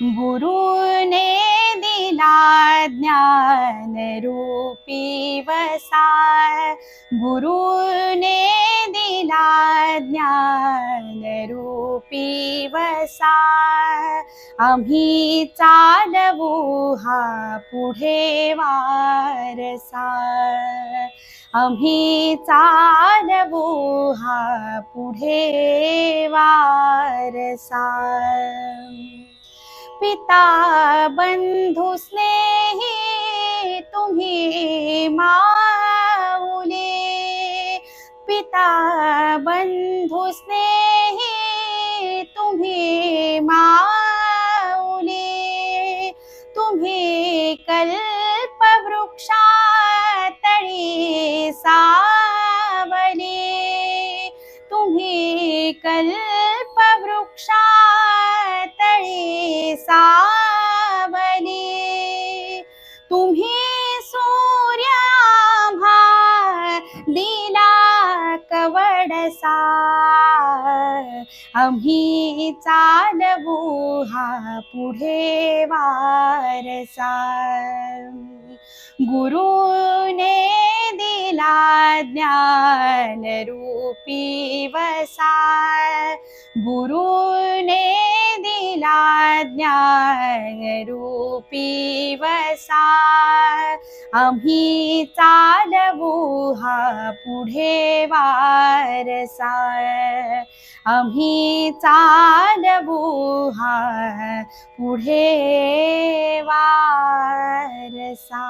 गुरुने दिला ज्ञान रूपी वसा, गुरुने दिला ज्ञान रूपी वसा। आम्ही चालवू हा पुढे वारसा, आम्ही चालवू हा पुढे वारसा। पिता बंधु स्नेही तुम्ही माऊली, पिता बंधु स्नेही तुम्ही माऊली। तुम्ही कल्पवृक्षातळी सावली, तुम्ही कल्पवृक्षातळी सावली। तुम्ही सूर्य आम्हा दिला कवडसा, आम्ही चालवू हा पुढे वारसा। गुरुने दिला ज्ञान रूपी वसा, गुरुने दिला ज्ञान रूपी वसा। आम्ही चालवू हा पुढे वारसा, आम्ही चालवू हा पुढे वारसा।